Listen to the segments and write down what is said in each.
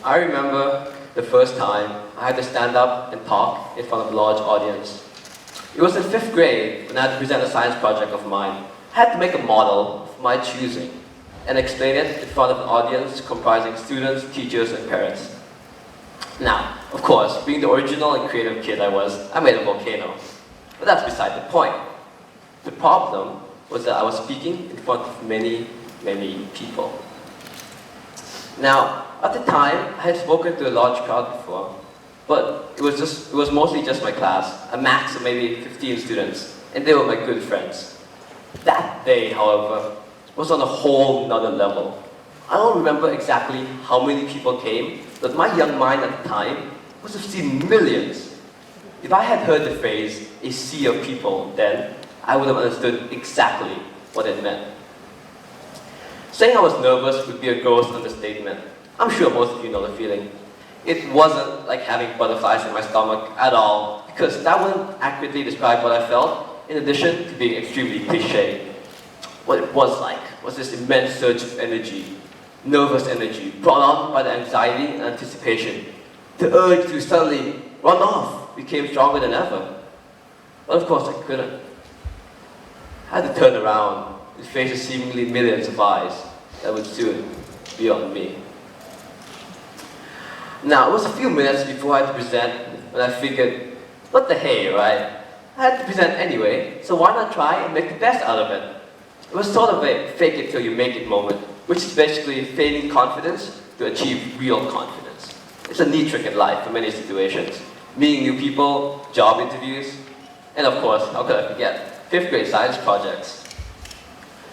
I remember the first time I had to stand up and talk in front of a large audience. It was in 5th grade when I had to present a science project of mine. I had to make a model of my choosing and explain it in front of an audience comprising students, teachers, and parents. Now, of course, being the original and creative kid I made a volcano. But that's beside the point. The problem was that I was speaking in front of many, many people. Now, at the time, I had spoken to a large crowd before, but it was mostly just my class, a max of maybe 15 students, and they were my good friends. That day, however, was on a whole nother level. I don't remember exactly how many people came, but my young mind at the time must have seen millions. If I had heard the phrase, a sea of people, then I would have understood exactly what it meant. Saying I was nervous would be a gross understatement. I'm sure most of you know the feeling. It wasn't like having butterflies in my stomach at all, because that wouldn't accurately describe what I felt, in addition to being extremely cliché. What it was like was this immense surge of energy, nervous energy, brought on by the anxiety and anticipation. The urge to suddenly run off became stronger than ever. But of course I couldn't. I had to turn around and face the seemingly millions of eyes that would soon be on me. Now, it was a few minutes before I had to present when I figured, what the hey, right? I had to present anyway, so why not try and make the best out of it? It was sort of a fake it till you make it moment, which is basically feigning confidence to achieve real confidence. It's a neat trick in life for many situations. Meeting new people, job interviews, and of course, how could I forget, 5th grade science projects.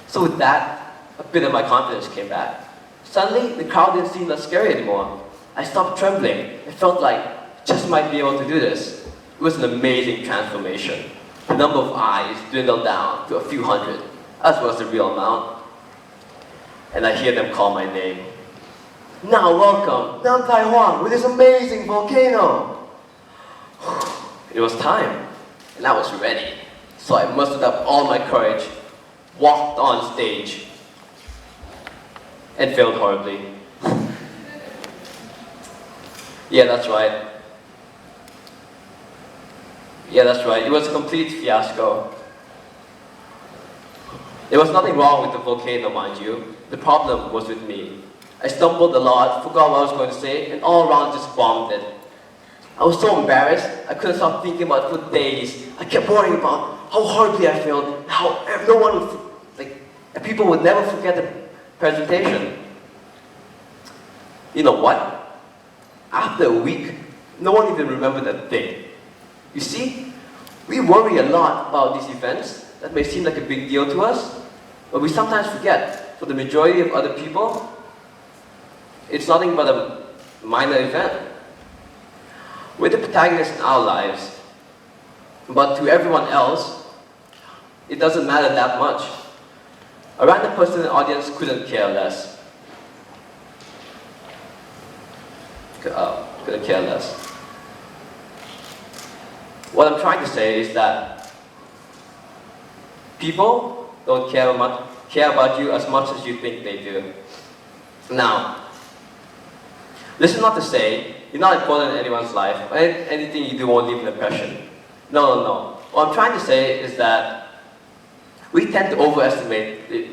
So with that, a bit of my confidence came back. Suddenly, the crowd didn't seem that scary anymore. I stopped trembling. It felt like I just might be able to do this. It was an amazing transformation. The number of eyes dwindled down to a few hundred, as was the real amount. And I hear them call my name. Now welcome, Namthai Hoang with this amazing volcano. It was time, and I was ready. So I mustered up all my courage, walked on stage, and failed horribly. Yeah, that's right. It was a complete fiasco. There was nothing wrong with the volcano, mind you. The problem was with me. I stumbled a lot, forgot what I was going to say, and all around just bombed it. I was so embarrassed, I couldn't stop thinking about it for days. I kept worrying about how horribly I failed, how no one would, people would never forget the presentation. You know what? After a week, no one even remembered a thing. You see, we worry a lot about these events that may seem like a big deal to us, but we sometimes forget, for the majority of other people, it's nothing but a minor event. We're the protagonists in our lives, but to everyone else, it doesn't matter that much. A random person in the audience couldn't care less. Couldn't care less. What I'm trying to say is that people don't care about you as much as you think they do. Now, this is not to say you're not important in anyone's life, or anything you do won't leave an impression. No. What I'm trying to say is that we tend to overestimate the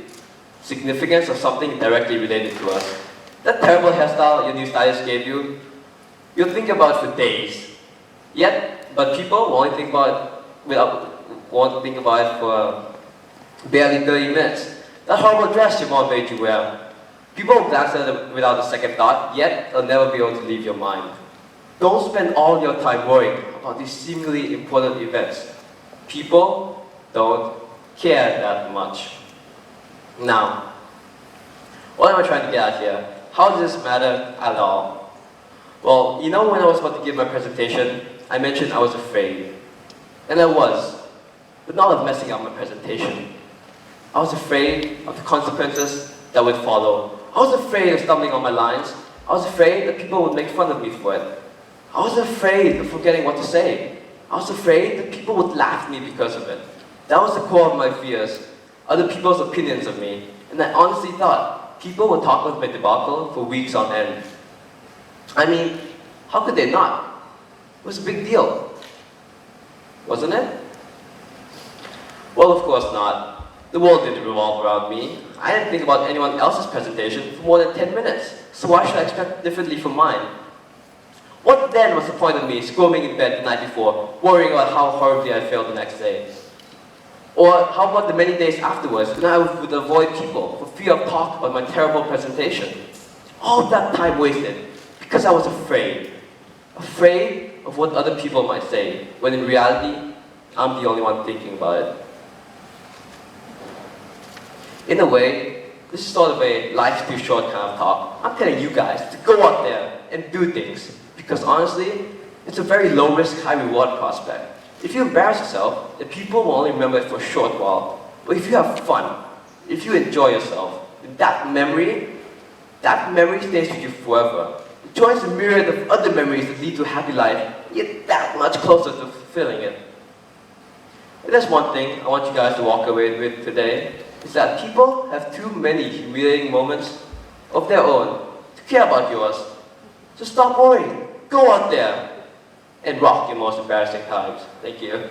significance of something directly related to us. That terrible hairstyle your new stylist gave you, you'll think about it for days. But people won't think about it for barely 30 minutes. That horrible dress your mom made you wear. People will glance at it without a second thought, yet they'll never be able to leave your mind. Don't spend all your time worrying about these seemingly important events. People don't care that much. Now, what am I trying to get at here? How does this matter at all? Well, you know when I was about to give my presentation, I mentioned I was afraid. And I was, but not of messing up my presentation. I was afraid of the consequences that would follow. I was afraid of stumbling on my lines. I was afraid that people would make fun of me for it. I was afraid of forgetting what to say. I was afraid that people would laugh at me because of it. That was the core of my fears, other people's opinions of me. And I honestly thought people would talk about my debacle for weeks on end. I mean, how could they not? It was a big deal, wasn't it? Well, of course not. The world didn't revolve around me. I didn't think about anyone else's presentation for more than 10 minutes, so why should I expect differently from mine? What then was the point of me squirming in bed the night before, worrying about how horribly I failed the next day? Or how about the many days afterwards when I would avoid people for fear of talk about my terrible presentation? All that time wasted because I was afraid. Afraid of what other people might say, when in reality, I'm the only one thinking about it. In a way, this is sort of a life's too short kind of talk. I'm telling you guys to go out there and do things. Because honestly, it's a very low-risk, high-reward prospect. If you embarrass yourself, then people will only remember it for a short while. But if you have fun, if you enjoy yourself, then that memory stays with you forever. It joins a myriad of other memories that lead to a happy life, yet that much closer to fulfilling it. And there's one thing I want you guys to walk away with today, is that people have too many humiliating moments of their own to care about yours. So stop worrying, go out there, and rock your most embarrassing times. Thank you.